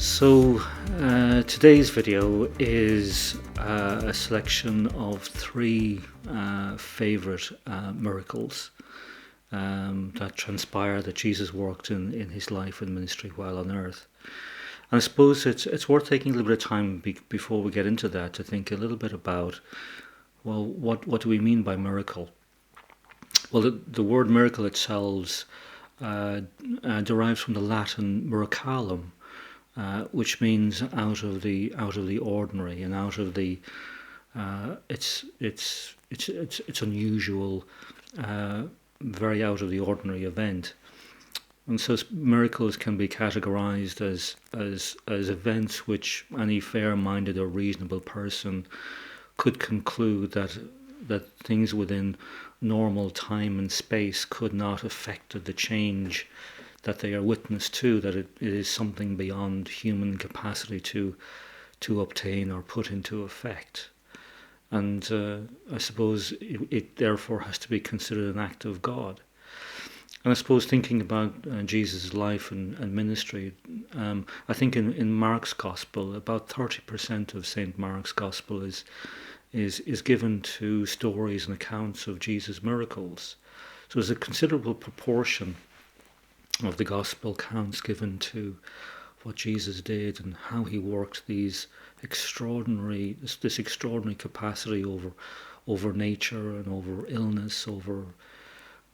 So today's video is a selection of three favourite miracles that transpire that Jesus worked in his life and ministry while on earth. And I suppose it's worth taking a little bit of time before we get into that to think a little bit about, well, what do we mean by miracle? Well, the word miracle itself derives from the Latin miracalum, which means out of the ordinary and out of the it's unusual, very out of the ordinary event. And so miracles can be categorized as events which any fair-minded or reasonable person could conclude that things within normal time and space could not affect the change that they are witness to, that it is something beyond human capacity to obtain or put into effect. And I suppose it therefore has to be considered an act of God. And I suppose thinking about Jesus' life and ministry, I think in Mark's Gospel, about 30% of St. Mark's Gospel is given to stories and accounts of Jesus' miracles. So there's a considerable proportion of the Gospel accounts given to what Jesus did and how he worked this extraordinary capacity over nature and over illness, over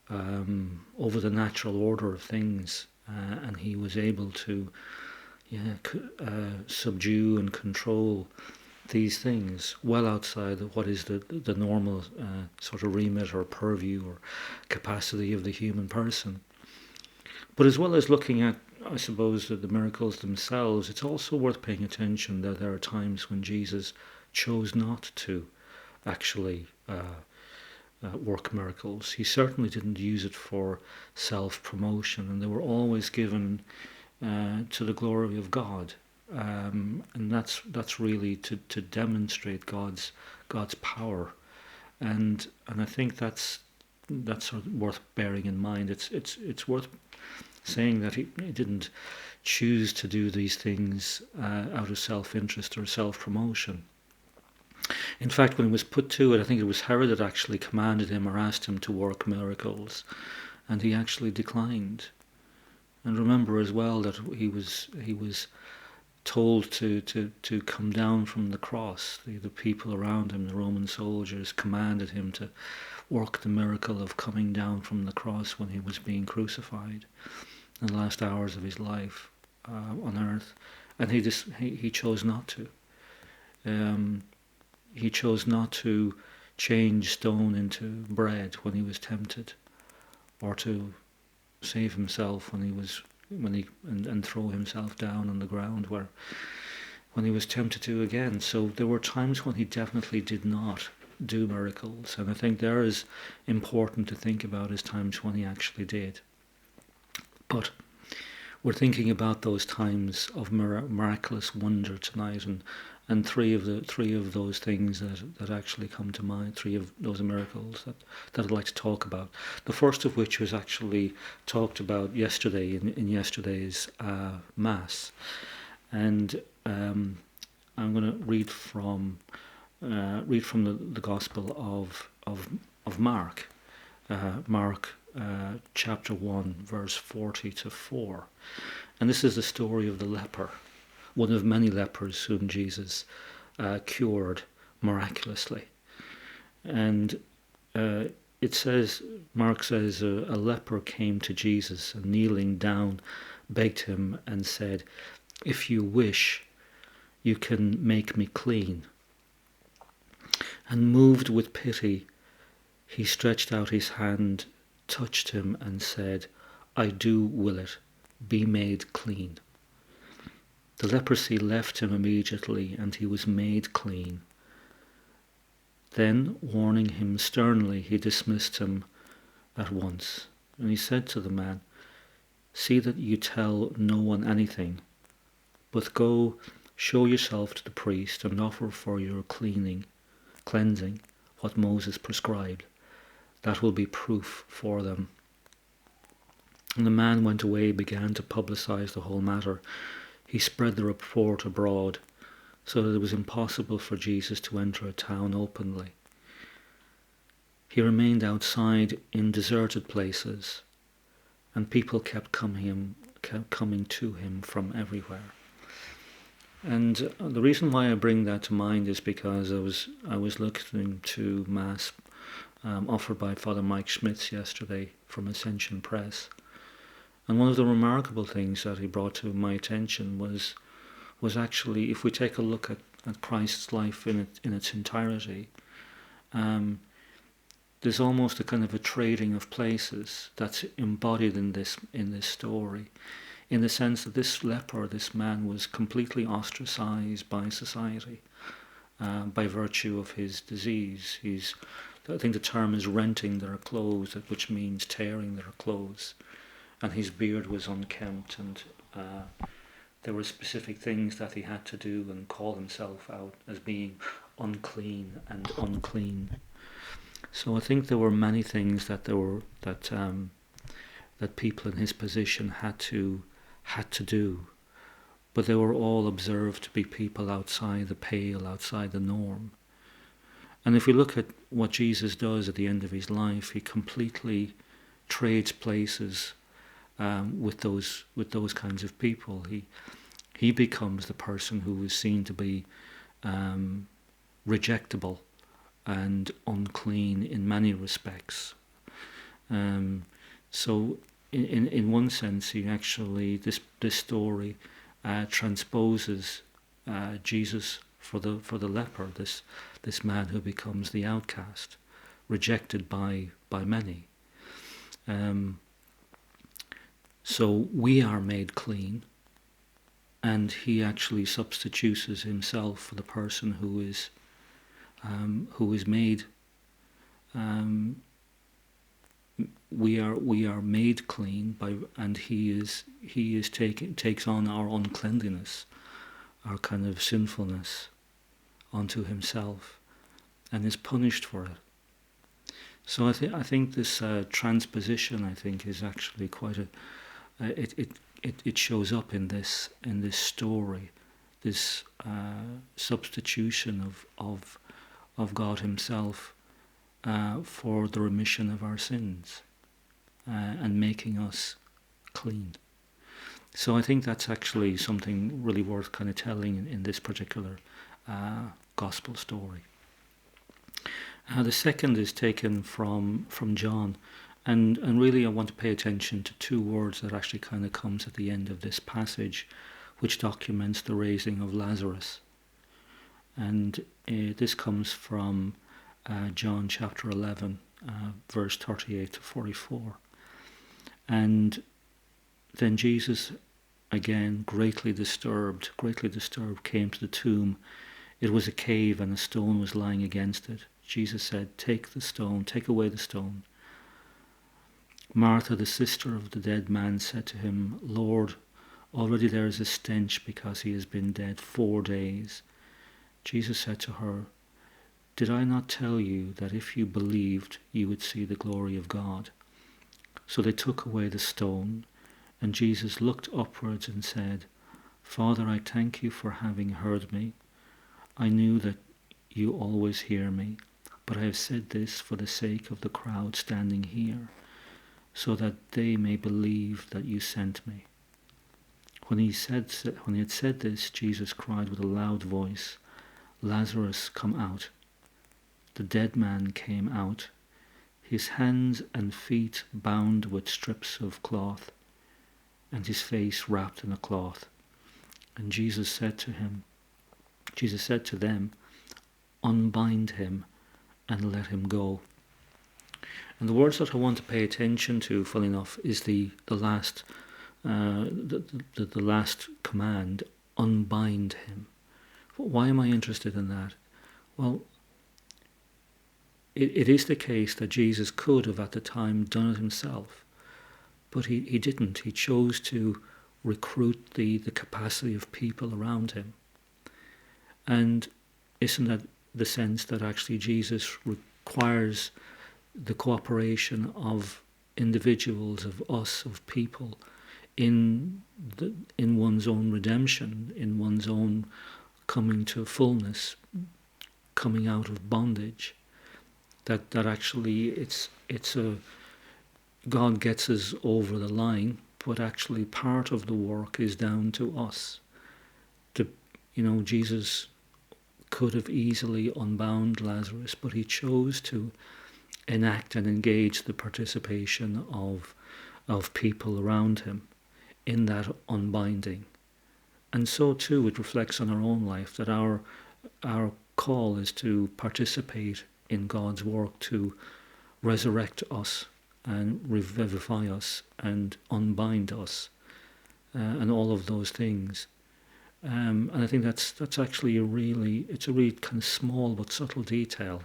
the natural order of things, and he was able to subdue and control these things well outside of what is the normal sort of remit or purview or capacity of the human person. But as well as looking at, I suppose, the miracles themselves, it's also worth paying attention that there are times when Jesus chose not to actually work miracles. He certainly didn't use it for self-promotion, and they were always given to the glory of God. And that's really to demonstrate God's power, and I think that's sort of worth bearing in mind. It's worth saying that he didn't choose to do these things out of self-interest or self-promotion. In fact, when he was put to it, I think it was Herod that actually commanded him or asked him to work miracles, and he actually declined. And remember as well that he was told to come down from the cross. The people around him, the Roman soldiers, commanded him to work the miracle of coming down from the cross when he was being crucified in the last hours of his life on earth, and he chose not to. He chose not to change stone into bread when he was tempted, or to save himself and throw himself down on the ground when he was tempted to again. So there were times when he definitely did not do miracles, and I think there is important to think about as times when he actually did. But we're thinking about those times of miraculous wonder tonight, and three of those things that actually come to mind, three of those miracles that I'd like to talk about. The first of which was actually talked about yesterday in yesterday's Mass, and I'm going to read from the Gospel of Mark, Mark chapter 1, verse 40 to 4, and this is the story of the leper, one of many lepers whom Jesus cured miraculously. And it says, Mark says, a leper came to Jesus and kneeling down begged him and said, "If you wish, you can make me clean." And moved with pity, he stretched out his hand, touched him and said, "I do will it, be made clean." The leprosy left him immediately, and he was made clean. Then, warning him sternly, he dismissed him at once. And he said to the man, "See that you tell no one anything, but go show yourself to the priest and offer for your cleansing, what Moses prescribed. That will be proof for them." And the man went away, began to publicize the whole matter, He spread the report abroad so that it was impossible for Jesus to enter a town openly. He remained outside in deserted places, and people kept coming to him from everywhere. And the reason why I bring that to mind is because I was listening to Mass offered by Father Mike Schmitz yesterday from Ascension Press. And one of the remarkable things that he brought to my attention was actually, if we take a look at Christ's life in its entirety, there's almost a kind of a trading of places that's embodied in this story, in the sense that this leper, this man, was completely ostracized by society by virtue of his disease. I think the term is renting their clothes, which means tearing their clothes, and his beard was unkempt, and there were specific things that he had to do and call himself out as being unclean and unclean. So I think there were many things that people in his position had to do, but they were all observed to be people outside the pale, outside the norm. And if we look at what Jesus does at the end of his life, he completely trades places with those kinds of people. He becomes the person who is seen to be rejectable and unclean in many respects. So in one sense, he actually, this story transposes Jesus for the leper, this man who becomes the outcast, rejected by many. So we are made clean, and he actually substitutes himself for the person who is made. We are made clean and he takes on our uncleanliness, our kind of sinfulness, onto himself, and is punished for it. So I think this transposition, I think, is actually quite it shows up in this story, this substitution of God Himself for the remission of our sins and making us clean. So I think that's actually something really worth kind of telling in this particular gospel story. The second is taken from John, and really I want to pay attention to two words that actually kind of comes at the end of this passage, which documents the raising of Lazarus. And this comes from John chapter 11, verse 38 to 44. And then Jesus, again, greatly disturbed, came to the tomb. It was a cave, and a stone was lying against it. Jesus said, take away the stone. Martha, the sister of the dead man, said to him, Lord, already there is a stench because he has been dead 4 days. Jesus said to her, did I not tell you that if you believed, you would see the glory of God? So they took away the stone, and Jesus looked upwards and said, Father, I thank you for having heard me. I knew that you always hear me, but I have said this for the sake of the crowd standing here, so that they may believe that you sent me. When he had said this, Jesus cried with a loud voice, Lazarus, come out. The dead man came out, his hands and feet bound with strips of cloth, and his face wrapped in a cloth. And Jesus said to them, unbind him and let him go. And the words that I want to pay attention to, funnily enough, is the last command, unbind him. Why am I interested in that? Well, it is the case that Jesus could have at the time done it himself, but he didn't. He chose to recruit the capacity of people around him. And isn't that the sense that actually Jesus requires the cooperation of individuals, of us, of people, in one's own redemption, in one's own coming to fullness, coming out of bondage. That actually it's a God gets us over the line, but actually part of the work is down to us. Jesus could have easily unbound Lazarus, but he chose to enact and engage the participation of people around him in that unbinding. And so too it reflects on our own life, that our call is to participate in God's work to resurrect us and revivify us and unbind us, and all of those things. And I think that's actually a really kind of small but subtle detail.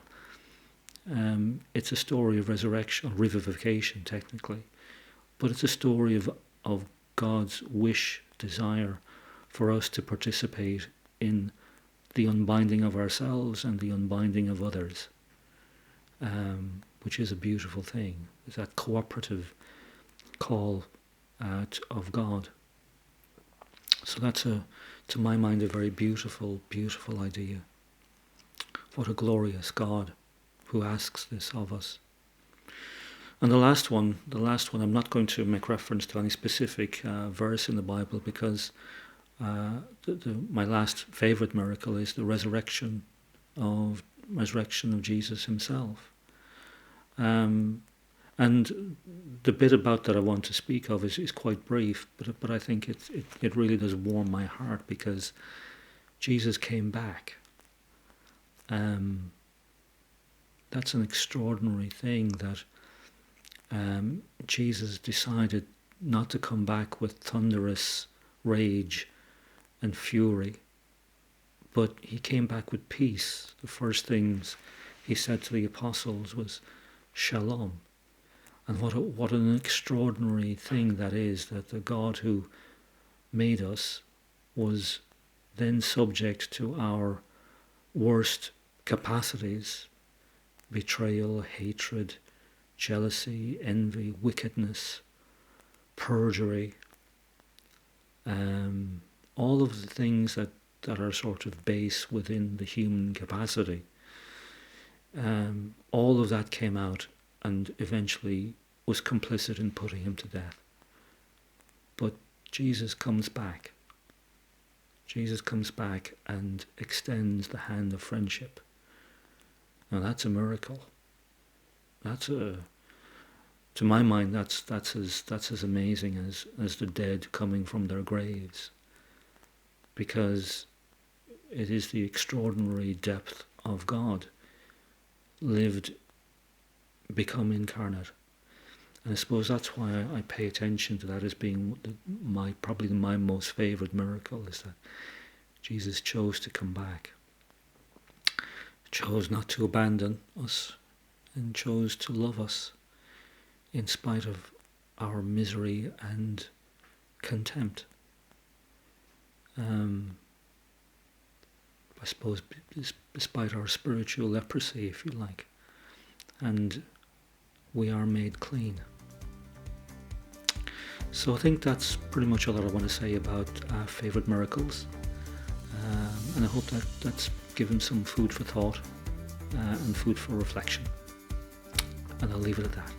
It's a story of resurrection, or revivification technically, but it's a story of God's wish, desire for us to participate in the unbinding of ourselves and the unbinding of others, which is a beautiful thing. It's that cooperative call of God. So that's, to my mind, a very beautiful, beautiful idea. What a glorious God who asks this of us. And the last one, I'm not going to make reference to any specific verse in the Bible, because my last favourite miracle is the resurrection of Jesus himself. And the bit about that I want to speak of is quite brief, but I think it really does warm my heart, because Jesus came back. That's an extraordinary thing, that Jesus decided not to come back with thunderous rage and fury, but he came back with peace. The first things he said to the apostles was shalom. And what an extraordinary thing that is, that the God who made us was then subject to our worst capacities: betrayal, hatred, jealousy, envy, wickedness, perjury, all of the things that are sort of base within the human capacity. All of that came out and eventually was complicit in putting him to death. But Jesus comes back. Jesus comes back and extends the hand of friendship. Now that's a miracle. To my mind, that's as amazing as the dead coming from their graves, because it is the extraordinary depth of God lived, become incarnate. And I suppose that's why I pay attention to that as being probably my most favourite miracle, is that Jesus chose to come back, chose not to abandon us, and chose to love us in spite of our misery and contempt. I suppose despite our spiritual leprosy, if you like, and we are made clean. So I think that's pretty much all that I want to say about favourite miracles, and I hope that's given some food for thought and food for reflection, and I'll leave it at that.